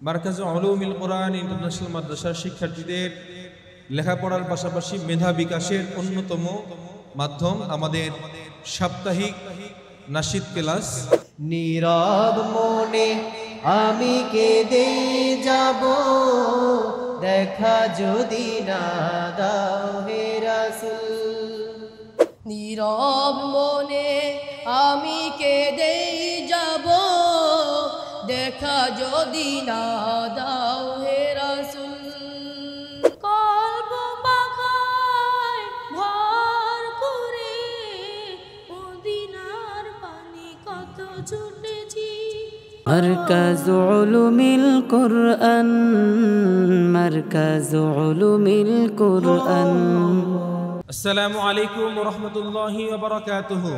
মারকাজ উলুমুল কোরআন international মাদ্রাসার শিক্ষার্থীদের লেখাপড়ার পাশাপাশি মেধা বিকাশের অন্যতম মাধ্যম আমাদের সাপ্তাহিক নাশিদ ক্লাস। নীরব মনে আমি কেঁদে যাব, দেখা যদি না দাও হে রাসূল। নীরব মনে আমি কেঁদে যাব, দেখা যদি না দাও হে রাসূল। কল্প পাখায় ভর করে মদিনার পানি কত ছুটেছি। মারকাজ উলুমিল কোরআন, মারকাজ উলুমিল কোরআন। আসসালামু আলাইকুম ওয়া রাহমাতুল্লাহি ওয়া বারাকাতুহু।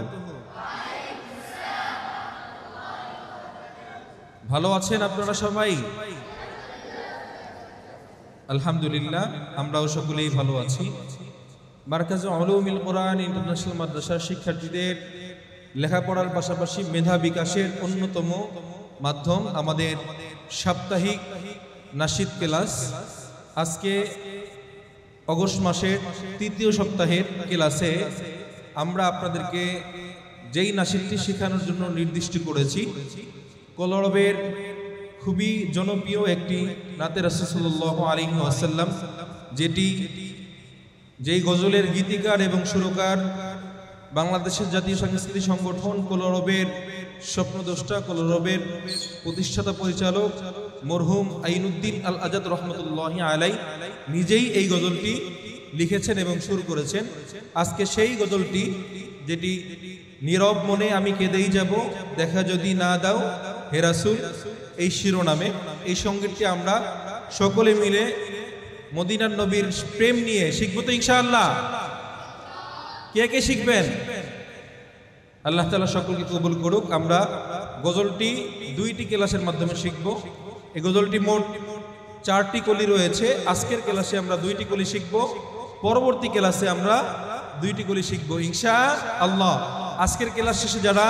ভালো আছেন আপনারা সবাই? আলহামদুলিল্লাহ, আমরাও সকলেই ভালো আছি। মারকাজ উলুমুল কোরআন ইন্টারন্যাশনাল মাদ্রাসার শিক্ষার্থীদের লেখাপড়ার পাশাপাশি মেধা বিকাশের অন্যতম মাধ্যম আমাদের সাপ্তাহিক নাশিদ ক্লাস। আজকে অগস্ট মাসের তৃতীয় সপ্তাহের ক্লাসে আমরা আপনাদেরকে যেই নাশিদটি শেখানোর জন্য নির্দিষ্ট করেছি, কলরবের খুবই জনপ্রিয় একটি নাতে রাসূল সাল্লাল্লাহু আলাইহি ওয়াসাল্লাম, যেই গজলের গীতিকার এবং সুরকার বাংলাদেশের জাতীয় সাংস্কৃতিক সংগঠন কলরবের স্বপ্নদ্রষ্টা, কলরবের প্রতিষ্ঠাতা পরিচালক মরহুম আইনুদ্দিন আল আজাদ রহমতুল্লাহি আলাইহি নিজেই এই গজলটি লিখেছেন এবং সুর করেছেন। আজকে সেই গজলটি, যেটি নীরব মনে আমি কেঁদেই যাব, দেখা যদি না দাও হে রাসূল, এই শিরোনামে এই সঙ্গীতটি আমরা সকলে মিলে মদিনার নবীর প্রেম নিয়ে শিখবো তো ইনশাআল্লাহ। কে কে শিখবেন? আল্লাহ তাআলা সকলকে কবুল করুক। আমরা গজলটি দুইটি ক্লাসের মাধ্যমে শিখব। এই গজলটি মোট 4টি কলি রয়েছে। আজকের ক্লাসে আমরা 2টি কলি শিখব, পরবর্তী ক্লাসে আমরা 2টি কলি শিখব ইনশাআল্লাহ। আজকের ক্লাস শেষে যারা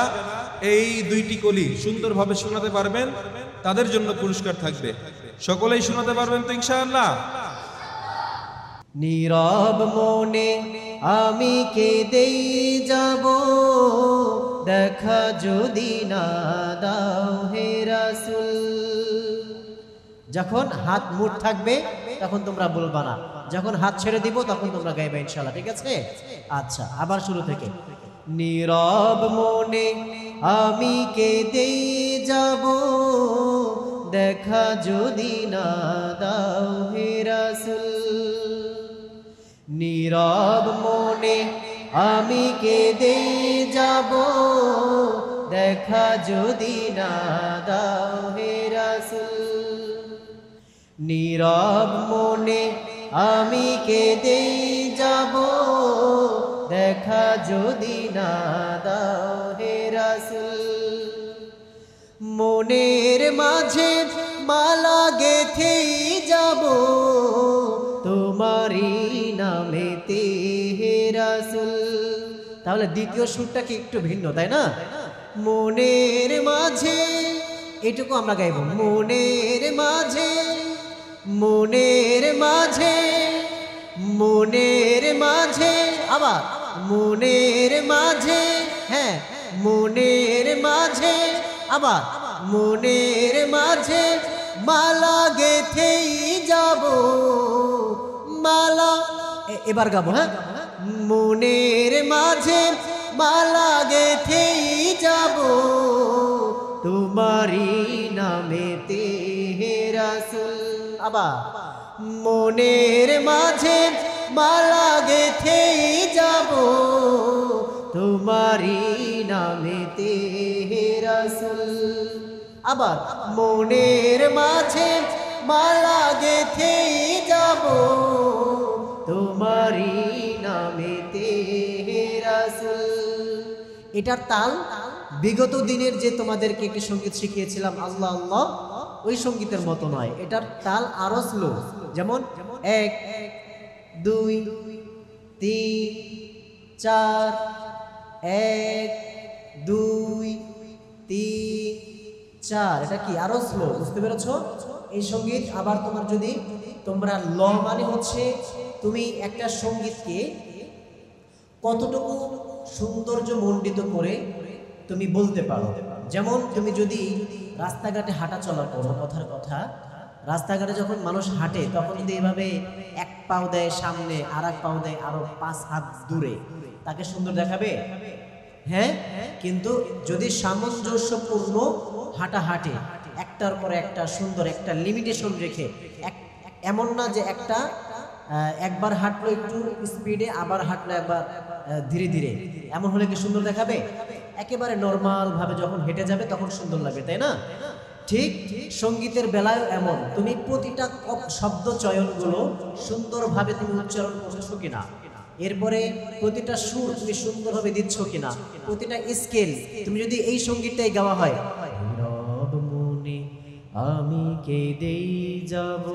এই 2টি কলি সুন্দরভাবে শোনাতে পারবেন তাদের জন্য পুরস্কার থাকবে। সকলেই শোনাতে পারবেন তো ইনশাআল্লাহ? নীরব মনে আমি কেঁদেই যাব, দেখা যদি না দাও হে রাসূল। যখন হাত মুঠ থাকবে তখন তোমরা বলবা না, যখন হাত ছেড়ে দিব তখন তোমরা গাইবে ইনশাআল্লাহ, ঠিক আছে? আচ্ছা, আবার শুরু থেকে। নীরব মনে আমি কেঁদেই যাব, দেখা যদি না দাও হে রাসূল। নীরব মনে আমি কেঁদেই যাব, দেখা যদি না দাও হে রাসূল। নীরব মনে আমি কেঁদেই যাব, দেখা যদি না দাও হে রাসূল। মনের মাঝে মালা গেঁথেই যাব, তোমারই নামেতে হে রাসূল। তাহলে দ্বিতীয় সুরটা কি একটু ভিন্ন, তাই না? মনের মাঝে, এটুকু আমরা গাইব। মনের মাঝে, মনের মাঝে, মনের মাঝে, আবার মনের মাঝে, হ্যাঁ মনের মাঝে, আবার মনের মাঝে মালা গেঁথেই যাব, মালা। এবার গাবো, হ্যাঁ। মনের মাঝে মালা গেঁথেই যাব, তোমারই নামেতে হে রাসূল। আবার মনের মাঝে মালা গেঁথেই যাব, তোমারই নামেতে হে রাসূল। আবার মনের মাঝে মালা গেঁথেই যাব, তোমারই নামেতে হে রাসূল। এটার তাল বিগত দিনের যে তোমাদেরকে একটি সঙ্গীত শিখিয়েছিলাম আল্লাহ আল্লাহ, ওই সঙ্গীতের মতো নয়। এটার তাল আরো স্লো, যেমন 1 2 3 4, 1 2 3 4, এটা কি আরো স্লো, বুঝতে পেরেছো? এই সঙ্গীত আবার তোমার যদি তোমরা ল মানে হচ্ছে তুমি একটা সঙ্গীতকে কতটুকু সৌন্দর্য মণ্ডিত করে তুমি বলতে পারো। যেমন তুমি যদি রাস্তাঘাটে হাঁটা চলা করো, কথার কথা, রাস্তাঘাটে যখন মানুষ হাঁটে তখন যদি এভাবে এক পাও দেয় সামনে আর এক পাও দেয় আরো 5 হাত দূরে, তাকে সুন্দর দেখাবে? হ্যাঁ। কিন্তু যদি সামঞ্জস্যপূর্ণ হাঁটা হাঁটে, একটার পর একটা সুন্দর একটা লিমিটেশন রেখে, এমন না যে একটা একবার হাঁটলো একটু স্পিডে আবার হাঁটলো একবার ধীরে ধীরে, এমন হলে কি সুন্দর দেখাবে? একেবারে নর্মাল ভাবে যখন হেঁটে যাবে তখন সুন্দর লাগবে, তাই না? ঠিক সঙ্গীতের বেলায় এমন, তুমি প্রতিটা শব্দ চয়নগুলো সুন্দরভাবে তুমি উচ্চারণ করছো কিনা, এরপরে প্রতিটা সুর তুমি সুন্দরভাবে দিচ্ছ কিনা, প্রতিটা স্কেল তুমি যদি এই সঙ্গীতটাই গাওয়া হয়, নীরব মনে আমি কেঁদেই যাব,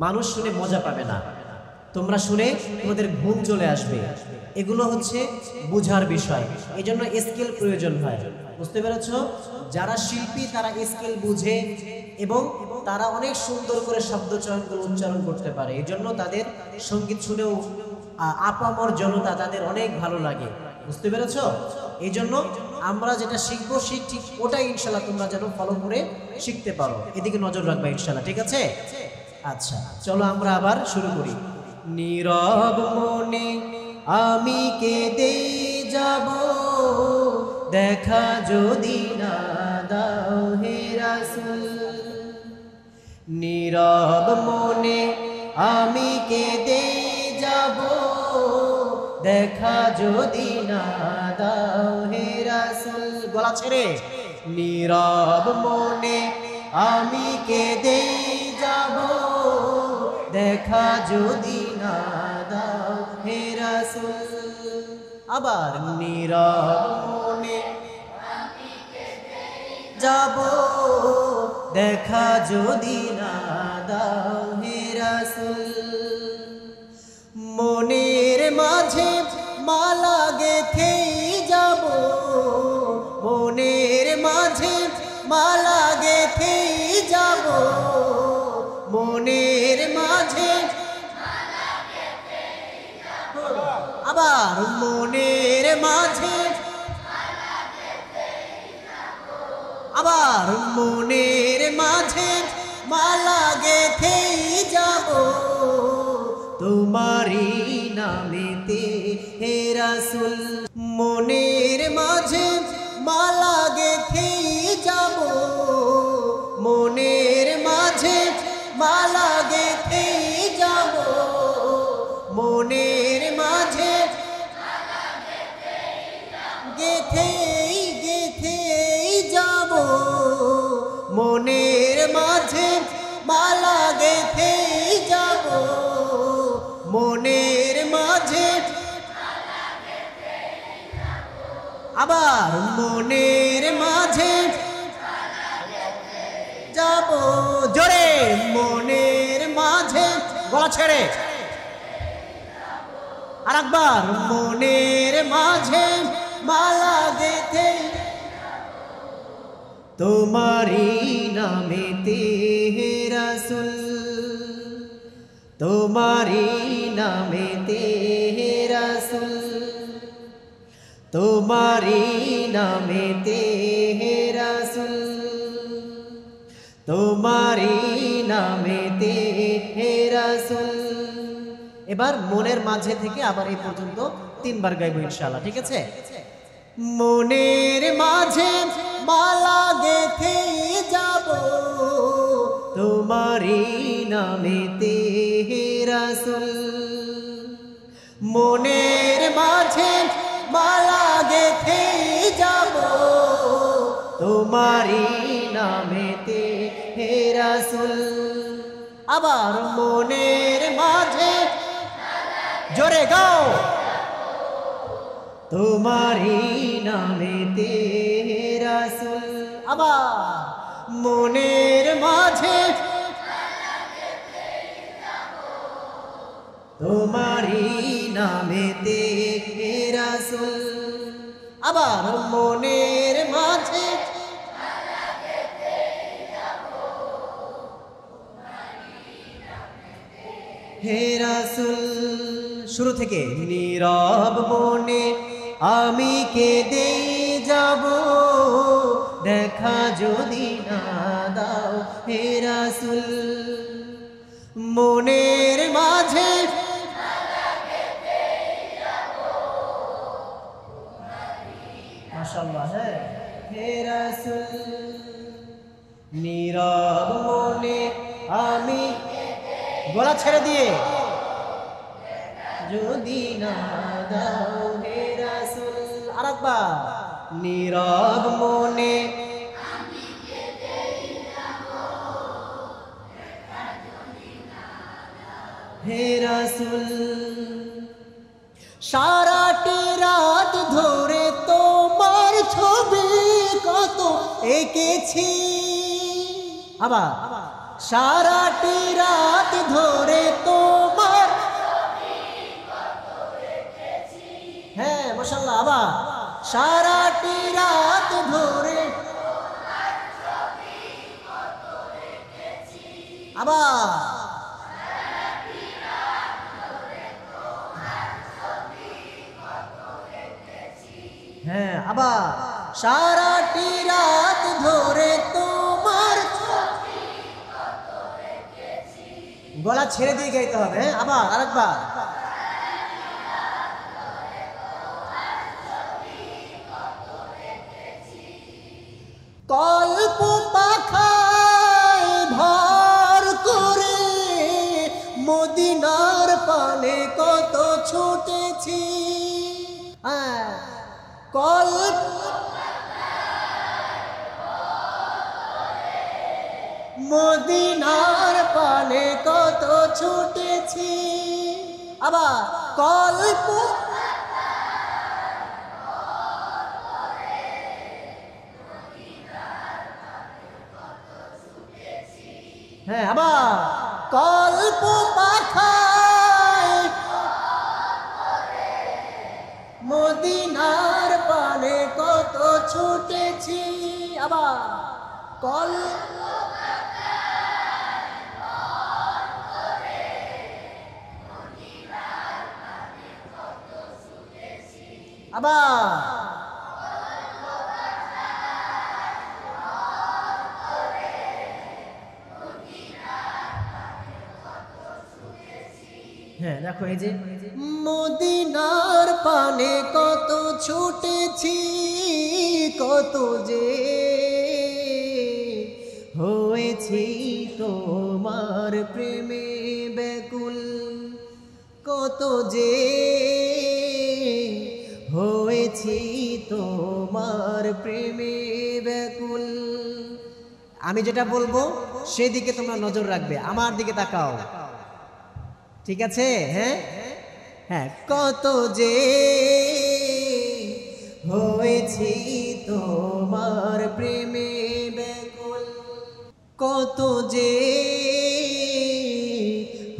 মানুষ শুনে মজা পাবে না, তোমরা শুনে তোমাদের ঘুম চলে আসবে। এগুলো হচ্ছে বুঝার বিষয়, এই জন্য স্কেল প্রয়োজন হয়। বুঝতে পেরেছ? যারা শিল্পী তারা স্কেল বুঝে এবং তারা অনেক সুন্দর করে শব্দ চয়নগুলো উচ্চারণ করতে পারে, এই জন্য তাদের সঙ্গীত শুনেও আপামর জনতা তাদের অনেক ভালো লাগে। বুঝতে পেরেছ? এই জন্য আমরা যেটা শিখবো ঠিক ওটাই ইনশাল্লাহ তোমরা যেন ফলো করে শিখতে পারো, এদিকে নজর রাখবে ইনশাল্লাহ। ঠিক আছে? আচ্ছা, চলো আমরা আবার শুরু করি। নীরব মনে আমি কেঁদেই যাব, দেখা যদি না দাও হে রাসূল। নীরব মনে আমি কেঁদেই যাব, দেখা যদি না দাও হে রাসূল। গলা ছেড়ে। নীরব মনে আমি কেঁদেই যাব, দেখা যদি না দাও হে রাসূল। আবার নীরব মনে আমি কেঁদেই যাব, দেখা যদি না দাও হে রাসূল। মনের মাঝে মালা গেঁথেই যাব, মনের মাঝে মালা গেঁথেই যাব, মনের মাঝে আবার মনের মাঝে আবার মনের মাঝে মালা গেঁথেই যাব, তোমারই নামেতে হে রাসূল। মনের মাঝে মালা গেঁথেই যাব, মনের মাঝে মালা গেঁথেই যাব, মনের মাঝে গেঁথেই গেঁথেই যাব, মনের মাঝে মালা গেঁথেই যাব, মনের মাঝে আবার মনের মাঝে যাব, জোরে মনের মাঝে, গলা ছেড়ে আর একবার, মনের মাঝে মালা গেঁথে তোমারই নামেতে হে রাসূল, তোমারই নামেতে হে রাসূল, তোমারই নামেতে হে রাসূল, তোমারই নামেতে হে রাসূল। এবার মনের মাঝে থেকে আবার এই পর্যন্ত 3 বার গাইবো ইনশাআল্লাহ। ঠিক আছে? মনের মাঝে মালা গেঁথে যাব, তোমারই নামেতে হে রাসূল, মনের মাঝে মালা গেঁথে যাব, তোমারই নামেতে হে রাসূল। আবার মনের মাঝে, জোরে গাও, তোমারই নামেতে হে রাসূল। আবার মনের মাঝে তোমারই নামেতে হে রাসূল। আবার মনের মাঝে হে রাসূল। শুরু থেকে নীরব মনে আমি কেঁদেই যাব, দেখা যদি না দাও হে রাসূল। মনের মাঝে মাশাআল্লাহ, হ্যাঁ হে রাসূল। নীরব মনে আমি, গলা ছেড়ে দিয়ে, যদি না দাও হে রাসূল। আরেকবার, নীরব মনে হে রাসূল। সারাটি রাত ধরে তোমার ছবি কত এঁকেছি। আবার, সারাটি রাত ধরে তোমার, হ্যাঁ মাশাআল্লাহ। আবার, সারাটি রাত ধরে, আবার, হ্যাঁ আবার, সারাটি রাত ধরে তোমার, গলা ছেড়ে দিয়ে গাইতে হবে। হ্যাঁ আবার, আরেকবার, কল্প পাখায় ভর করে মদিনার পানে কত ছুটেছি। কল্প মদিনার পানে কত ছুটেছি। আবার, কল্প, হ্যাঁ আবার, কল্প পাখায় মদিনার পানে কত ছুটেছি। আবার, আবার, হ্যাঁ দেখো, এই যে মদিনার পানে কত ছুটেছি, কত যে হয়েছি তোমার প্রেমে ব্যাকুল, কত যে হয়েছি তোমার প্রেমে ব্যাকুল। আমি যেটা বলবো সেদিকে তোমরা নজর রাখবে, আমার দিকে তাকাও, ঠিক আছে? হ্যাঁ হ্যাঁ, কত যে হয়েছি তোমার প্রেমে ব্যাকুল, কত যে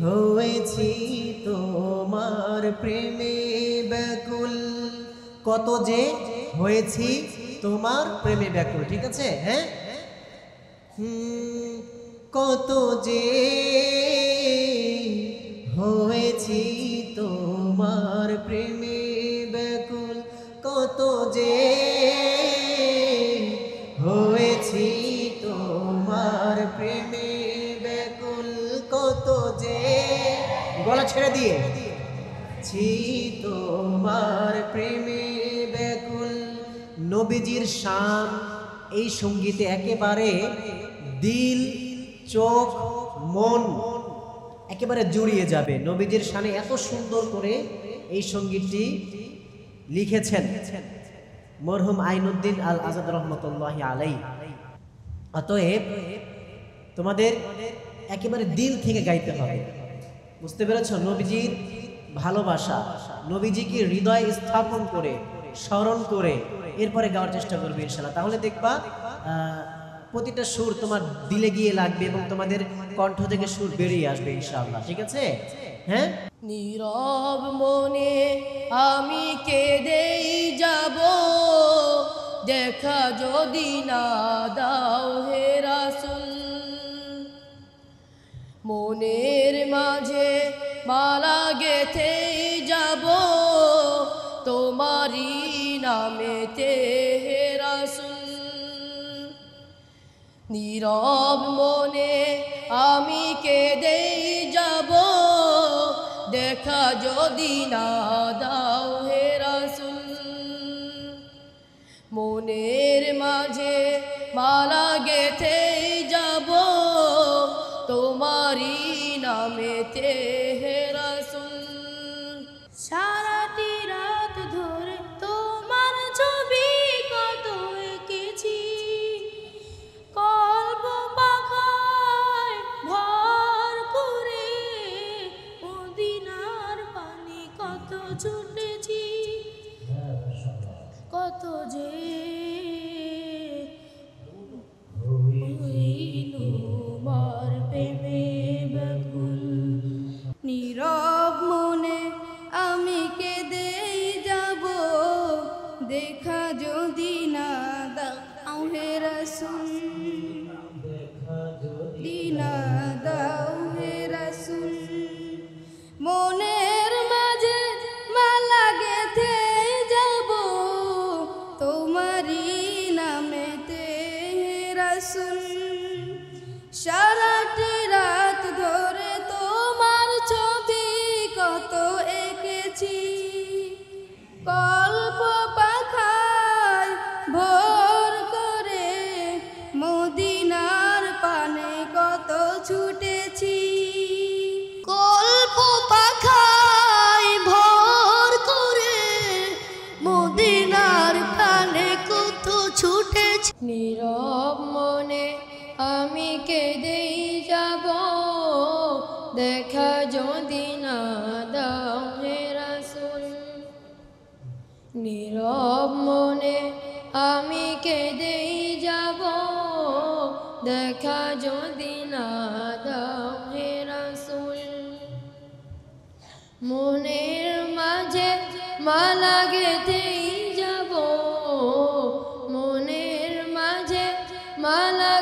হয়েছি তোমার প্রেমে ব্যাকুল, কত যে হয়েছি তোমার প্রেমে ব্যাকুল, ঠিক আছে? হ্যাঁ, কত যে হয়েছি তোমার প্রেমে ব্যাকুল, কত যে হয়েছি তোমার প্রেমে ব্যাকুল, কত যে, গলা ছেড়ে দিয়ে, ছি তোমার প্রেমে ব্যাকুল। নবীজির শান এই সঙ্গীতে একেবারে দিল, চোখ, মন একেবারে জুড়িয়ে যাবে। নবীজির শানে এত সুন্দর করে এই সঙ্গীতটি লিখেছেন মরহুম আইনুদ্দিন আল আজাদ রহমতুল্লাহি আলাইহি। অতএব তোমাদের একেবারে দিল থেকে গাইতে হবে, বুঝতে পেরেছ? নবীজির ভালোবাসা, নবীজিকে হৃদয়ে স্থাপন করে স্মরণ করে এরপরে গাওয়ার চেষ্টা করবে ইনশাআল্লাহ। তাহলে দেখবা প্রতিটা সুর তোমার দিলে গিয়ে লাগবে এবং তোমাদের কণ্ঠ থেকে সুর বেরিয়ে আসবে ইনশাআল্লাহ, ঠিক আছে? হ্যাঁ, নীরব মনে আমি কেঁদেই যাব, দেখা যদি না দাও হে রাসূল। মনের মাঝে মালা গেথেই যাব তোমারি নামেতে হে রাসূল। নীরব মনে আমি কেঁদেই যাব দেখা যদি না দাও হে রাসূল। মনের মাঝে মালা গেথেই যাব তোমারি নামেতে হে রাসূল। সারাটি রাত ধরে তোমার ছবি কত এঁকেছি, কল্প পাখায় ভর করে মদিনার পানি কত ছুটেছি, কত যে তোমার প্রেমে ব্যাকুল। নীরব মনে আমি কেঁদেই যাব দেখা যদি না দাও হে রাসূল। দিনা দাও হে রাসূল। মনের মাঝে মালা গেথে যাব তোমারি নামেতে হে রাসূল। সারাটি রাত ধরে তোমার ছবি কত এঁকেছি, কল্প পাখায় ভর করে মদিনার পানে কত ছুটেছি, কল্প পাখায় ভর করে মদিনার পানে কত ছুটেছি। নীরব মনে আমি কেঁদেই যাব দেখা যদি না দাও হে রাসূল। নীরব মনে আমি কেঁদেই যাব দেখা যদি না দাও হে রাসূল। মনের মাঝে মালা গেথেই যাব মনের মাঝে মালা